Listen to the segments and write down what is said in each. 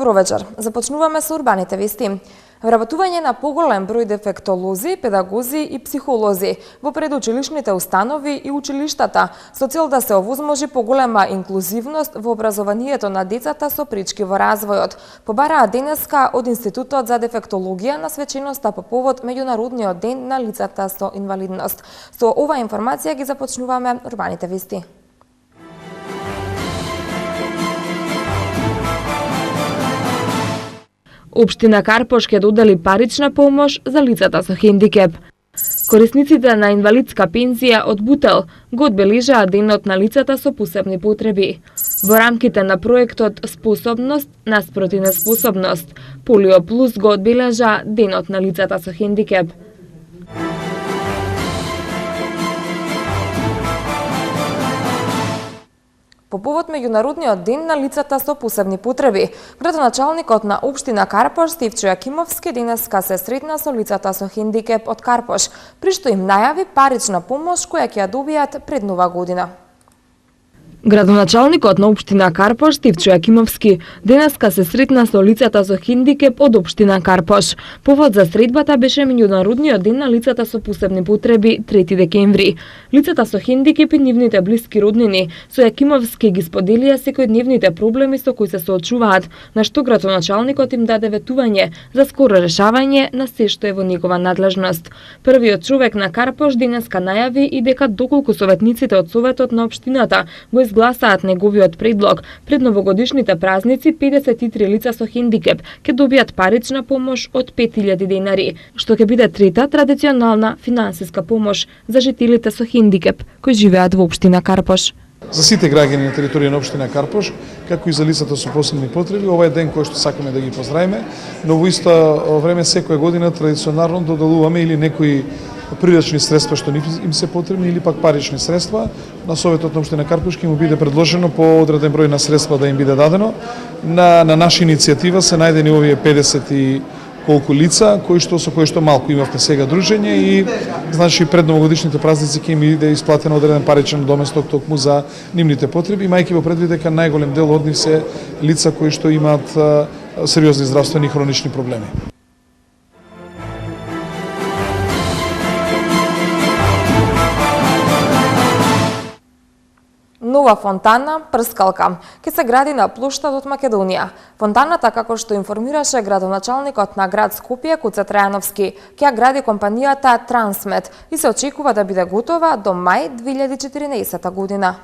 Добро вечер. Започнуваме со урбаните вести. Вработување на поголем број дефектолози, педагози и психолози во предучилишните установи и училиштата со цел да се овозможи поголема инклузивност во образованието на децата со пречки во развојот, побараа денеска од Институтот за дефектологија на свеченоста по повод Меѓународниот ден на лицата со инвалидност. Со оваа информација ги започнуваме урбаните вести. Општина Карпош ќе додели парична помош за лицата со хендикеп. Корисниците на инвалидска пензија од Бутел го одбележаа денот на лицата со посебни потреби. Во рамките на проектот Способност наспроти неспособност, Полио Плюс го одбележа денот на лицата со хендикеп. По повод Меѓународниот ден на лицата со посебни потреби, градоначалникот на општина Карпош Стивчо Јакимовски денеска се сретна со лицата со хендикеп од Карпош, при што им најави парична помош која ќе ја добијат пред Нова година. Градоначалникот на општина Карпош Стивчо Јакимовски денеска се сретна со лицата со хендикеп од општина Карпош. Повод за средбата беше Меѓународниот ден на лицата со посебни потреби 3 декември. Лицата со хендикеп и нивните блиски роднини со Јакимовски ги споделија секојдневните проблеми со кои се соочуваат, на што градоначалникот им даде ветување за скоро решавање на се што е во негова надлежност. Првиот човек на Карпош денеска најави и дека доколку советниците од советот на општината го изгласаат неговиот предлог, пред новогодишните празници 53 лица со хендикеп ќе добијат парична помош од 5000 денари, што ќе биде трета традиционална финансиска помош за жителите со хендикеп кои живеат во општина Карпош. За сите граѓани на територија на општина Карпош, како и за лицата со посебни потреби, ова е ден кој што сакаме да ги поздравиме, но во исто време секоја година традиционално доделуваме или некои прирачни средства што им се потребни или пак парични средства. На Советот на општина Карпош ќе му биде предложено по одреден број на средства да им биде дадено. На наша иницијатива се најдени овие 50 и колку лица со кои што малку имавме сега дружење и значи пред новогодишните празници ќе им биде исплатено одреден паричен доместок токму за нивните потреби, имајќи во предвид дека најголем дел од нив се лица кои што имаат сериозни здравствени и хронични проблеми. Нова фонтана прскалка ќе се гради на плоштадот Македонија. Фонтаната, како што информираше градоначалникот на град Скопје Куце Трајановски, ќе ја гради компанијата Трансмет и се очекува да биде готова до мај 2014 година.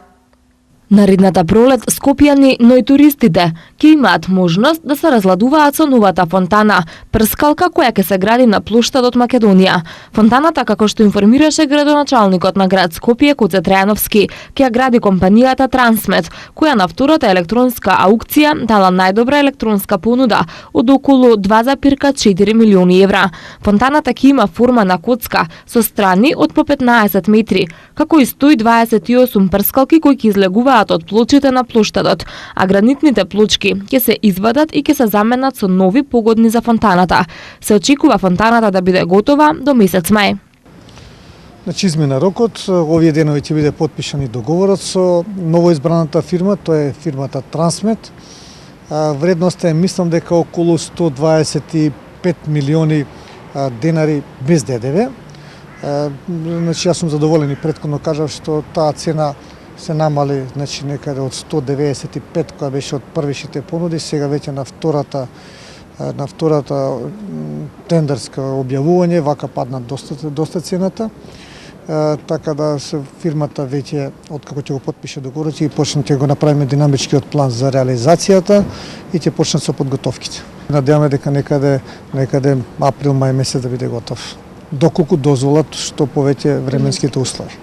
Наредната пролет скопјани, но и туристите ќе имаат можност да се разладуваат со новата фонтана прскалка која ќе се гради на плоштадот Македонија. Фонтаната, како што информираше градоначалникот на град Скопје Куце Трајановски, ќе ја гради компанијата Трансмет, која на втората електронска аукција дала најдобра електронска понуда од околу 2,4 милиони евра. Фонтаната ќе има форма на коцка со страни од по 15 метри, како и 128 прскалки кои ќе излегуваат од плочите на плоштадот, а гранитните плочки ќе се извадат и ќе се заменат со нови погодни за фонтаната. Се очекува фонтаната да биде готова до месец мај. Значи измена рокот, овие денови ќе биде потпишан и договорот со новоизбраната фирма, тоа е фирмата Трансмет. Вредноста е, мислам дека околу 125 милиони денари без ДДВ. Значи јас сум задоволен и претходно кажав што таа цена се намали, значи некаде од 195 која беше од првишните понуди, сега веќе на втората тендерска објавување, вака падна доста цената. Така да фирмата веќе, откако ќе го потпише договорот, ќе почнете го направиме динамичкиот план за реализацијата и ќе почнат со подготовките. Надеваме дека некаде април-мај месец да биде готов, доколку дозволат што повеќе временските услови.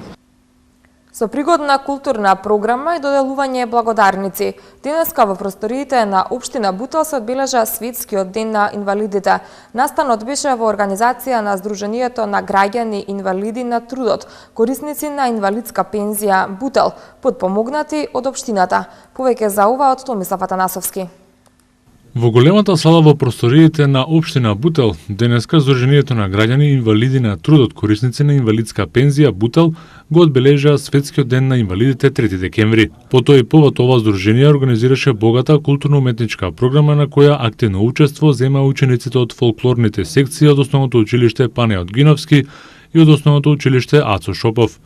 Со пригодна културна програма и доделување благодарници, денеска во просториите на општина Бутел се одбележа Светскиот ден на инвалидите. Настанот беше во организација на Сдруженијето на граѓани инвалиди на трудот, корисници на инвалидска пензија Бутел, подпомогнати од општината. Повеќе за ова од Томислав Атанасовски. Во големата сала во просториите на општина Бутел, денеска Сдруженијето на граѓани инвалиди на трудот, корисници на инвалидска пензија Бутел, го одбележаа Светскиот ден на инвалидите 3 декември. По тој повод ова здружение организираше богата културно-уметничка програма на која активно учество зема учениците од фолклорните секции од Основното училиште Пане Одгиновски и од Основното училиште Ацо Шопов.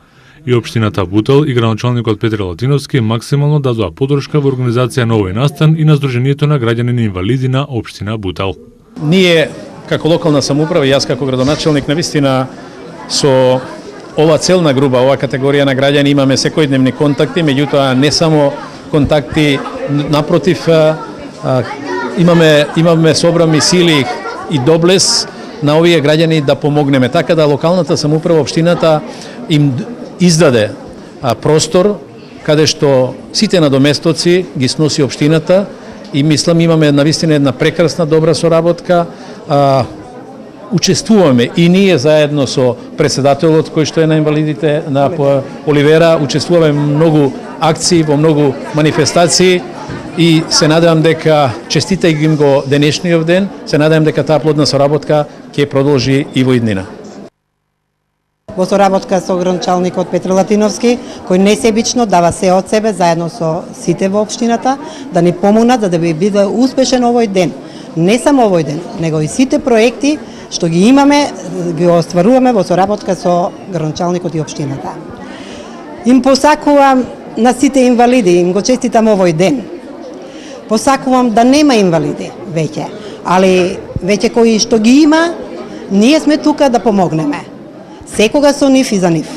И општината Бутел и градоначалникот Петре Латиновски максимално дадоа поддршка во организација на овој настан и на Сдруженијето на граѓани инвалиди на општина Бутел. Ние како локална самоуправа и јас како градоначалник навистина со ова целна група, ова категорија на граѓани имаме секојдневни контакти, меѓутоа не само контакти, напротив имаме собрани сили и доблес на овие граѓани да помогнеме, така да локалната самоуправа, општината им издаде простор каде што сите надоместоци ги сноси општината и мислам имаме навистина една прекрасна добра соработка. Учествуваме и ние заедно со председателот кој што е на инвалидите на Оливера, учествуваме многу акции, во многу манифестации и се надевам дека честитајќи им го денешниот ден, се надевам дека таа плодна соработка ќе продолжи и во иднина. Во соработка со градоначалникот Петре Латиновски, кој несебично дава се од себе заедно со сите во општината да ни помогнат за да биде успешен овој ден. Не само овој ден, него и сите проекти што ги имаме, ги остваруваме во соработка со градоначалникот и општината. Им посакувам на сите инвалиди, им го честитам овој ден. Посакувам да нема инвалиди веќе, али веќе кои што ги има, ние сме тука да помогнеме. Секога со нив и за нив.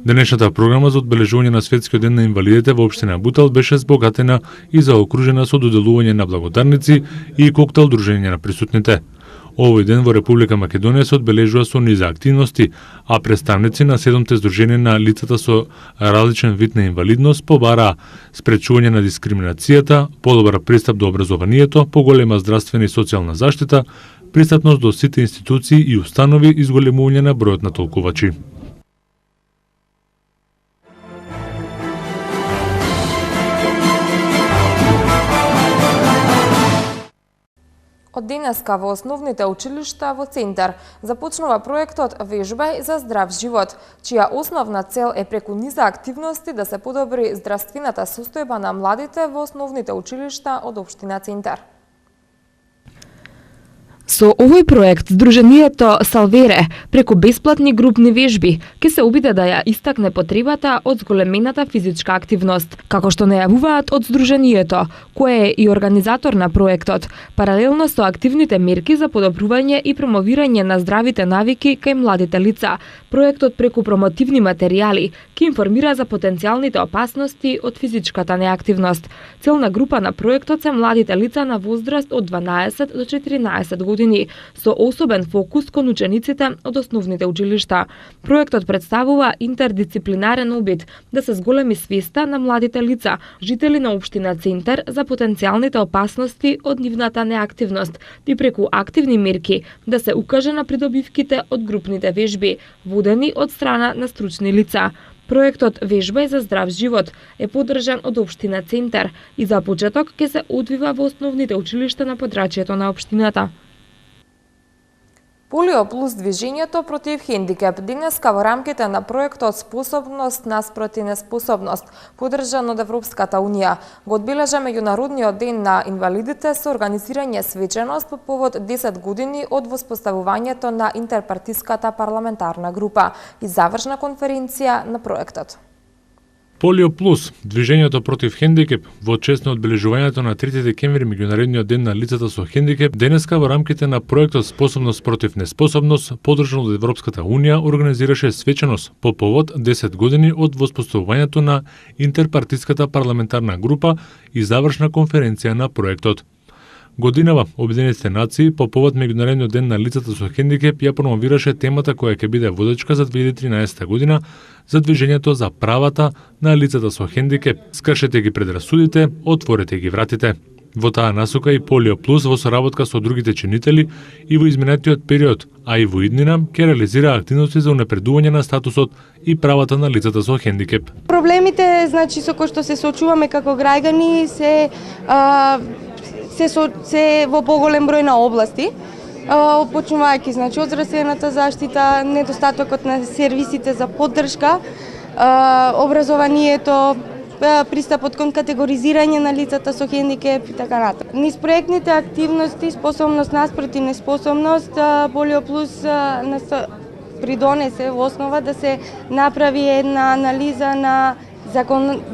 Денешната програма за одбележување на Светскиот ден на инвалидите во општина Бутел беше збогатена и заокружена со доделување на благодарници и коктел дружење на присутните. Овој ден во Република Македонија се одбележува со низа активности, а представници на 7 здруженија на лицата со различен вид на инвалидност побараа спречување на дискриминацијата, подобар пристап до образованието, поголема здравствена и социјална заштита, пристапност до сите институции и установи и зголемување на бројот на толкувачи. Од денеска во основните училишта во Центар започнува проектот Вежбај за здрав живот, чија основна цел е преку низа активности да се подобри здравствената состојба на младите во основните училишта од општина Центар. Со овој проект, Сдруженијето Салвере, преку бесплатни групни вежби, ќе се обиде да ја истакне потребата од зголемената физичка активност, како што најавуваат од Сдруженијето, кое е и организатор на проектот, паралелно со активните мерки за подобрување и промовирање на здравите навики кај младите лица. Проектот преку промотивни материјали ќе информира за потенцијалните опасности од физичката неактивност. Целна група на проектот се младите лица на возраст од 12 до 14 години, со особен фокус кон учениците од основните училишта. Проектот представува интердисциплинарен обид да се зголеми свеста на младите лица, жители на општина Центар, за потенцијалните опасности од нивната неактивност и преку активни мерки да се укаже на придобивките од групните вежби, водени од страна на стручни лица. Проектот Вежбај за здрав живот е поддржан од општина Центар и за почеток ќе се одвива во основните училишта на подрачјето на општината. Полио плюс движењето против хендикеп денеска во рамките на проектот Способност наспроти неспособност, поддржан од Европската унија, го одбележа меѓународниот ден на инвалидите со организирање свеченост по повод 10 години од воспоставувањето на интерпартиската парламентарна група и завршна конференција на проектот. Полио плюс, движењето против хендикеп, во чест на одбележувањето на 3 декември меѓународниот ден на лицата со хендикеп, денеска во рамките на проектот Способност против неспособност, поддржан од Европската унија, организираше свеченост по повод 10 години од воспоставувањето на интерпартиската парламентарна група и завршна конференција на проектот. Годинава Обединетите нации по повод меѓународниот ден на лицата со хендикеп ја промовираше темата која ќе биде водечка за 2013 година за движењето за правата на лицата со хендикеп. Скршете ги предрасудите, отворете ги вратите. Во таа насока и Полио Плюс во соработка со другите чинители и во изминатиот период, а и во иднина, ќе реализира активности за унапредување на статусот и правата на лицата со хендикеп. Проблемите, значи, со кои што се соочуваме како граѓани се во поголем број на области, почнувајќи, значи, од здравствената заштита, недостатокот на сервисите за поддршка, образованието, пристапот кон категоризирање на лицата со хендикеп и така натаму. Низ проектните активности, способност наспроти неспособност, Полио Плюс придонесе во основа да се направи една анализа на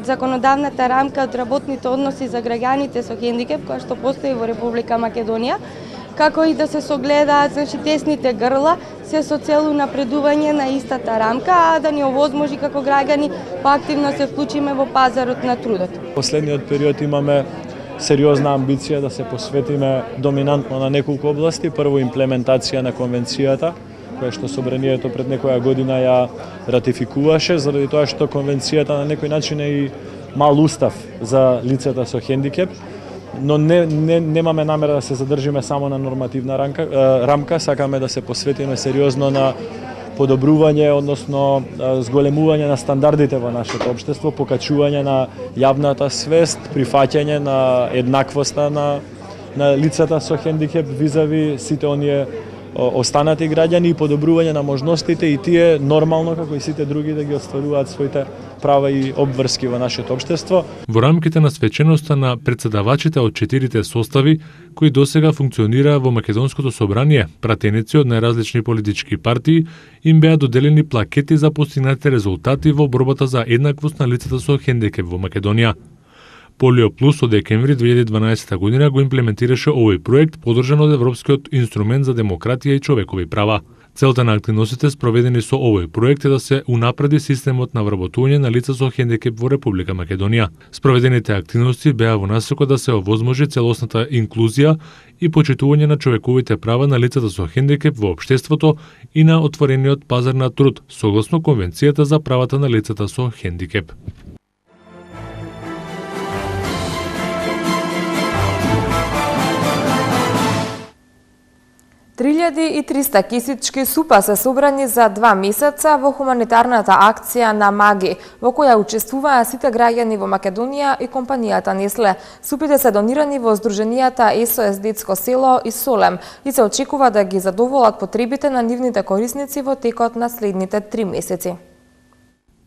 законодавната рамка од работните односи за граѓаните со хендикеп, која што постои во Република Македонија, како и да се согледаат тесните грла, се со цел напредување на истата рамка, а да ни овозможи како граѓани поактивно се вклучиме во пазарот на трудот. Последниот период имаме сериозна амбиција да се посветиме доминантно на неколку области. Прво, имплементација на конвенцијата, која што Собранието пред некоја година ја ратификуваше, заради тоа што конвенцијата на некој начин е и мал устав за лицата со хендикеп, но немаме намера да се задржиме само на нормативна рамка, сакаме да се посветиме сериозно на подобрување, односно зголемување на стандардите во нашето општество, покачување на јавната свест, прифаќање на еднаквоста на лицата со хендикеп визави сите оние останати граѓани и подобрување на можностите и тие нормално како и сите други да ги остваруваат своите права и обврски во нашето општество. Во рамките на свеченоста на председавачите од 4 состави кои досега функционираа во Македонското собрание, пратеници од најразлични политички партии, им беа доделени плакети за постигнати резултати во борбата за еднаквост на лицата со хендикеп во Македонија. Полио Плюс од декември 2012 година го имплементираше овој проект подржан од Европскиот инструмент за демократија и човекови права. Целта на активностите спроведени со овој проект е да се унапреди системот на вработување на лица со хендикеп во Република Македонија. Спроведените активности беа во насока да се овозможи целосната инклузија и почитување на човековите права на лицата со хендикеп во општеството и на отворениот пазар на труд, согласно Конвенцијата за правата на лицата со хендикеп. 3300 кисички супа се собрани за 2 месеца во хуманитарната акција на Маги, во која учествуваа сите граѓани во Македонија и компанијата Несле. Супите се донирани во здруженијата СОС Детско село и Солем и се очекува да ги задоволат потребите на нивните корисници во текот на следните 3 месеци.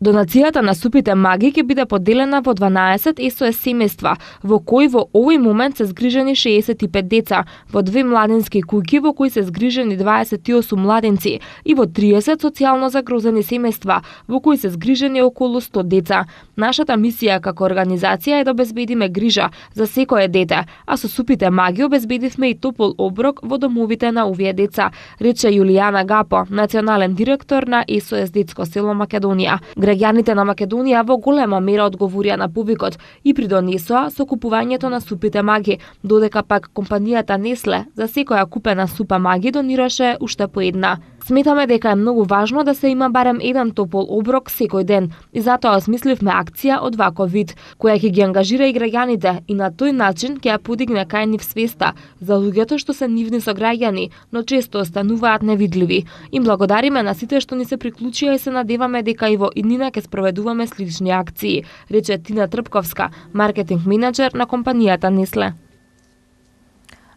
Донацијата на супите Маги ќе биде поделена во 12 СОС семејства, во кои во овој момент се згрижени 65 деца, во 2 младински куќи во кои се згрижени 28 младенци и во 30 социјално загрозени семејства, во кои се згрижени околу 100 деца. Нашата мисија како организација е да обезбедиме грижа за секое дете, а со супите Маги обезбедивме и топол оброк во домовите на овие деца, рече Јулијана Гапо, национален директор на СОС Детско село Македонија. Граѓаните на Македонија во голема мера одговорија на повикот и придонесоа со купувањето на супите Маги, додека пак компанијата Несле за секоја купена супа Маги донираше уште по една. Сметаме дека е многу важно да се има барем еден топол оброк секој ден и затоа осмисливме акција од ваков вид, која ќе ги ангажира и граѓаните и на тој начин ќе ја подигне кај нив свеста за луѓето што се нивни сограѓани, но често остануваат невидливи. Им благодариме на сите што ни се приклучија и се надеваме дека и во иднина ќе спроведуваме слични акции, рече Тина Трпковска, маркетинг менаџер на компанијата Несле.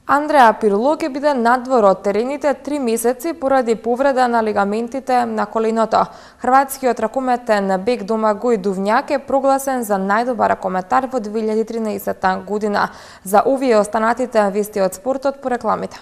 Андреа Пирло ќе биде надвор од терените 3 месеци поради повреда на лигаментите на коленото. Хрватскиот ракометен бек Домагој Дувњак е прогласен за најдобар ракометар во 2013 година. За овие останатите вести од спортот по рекламите.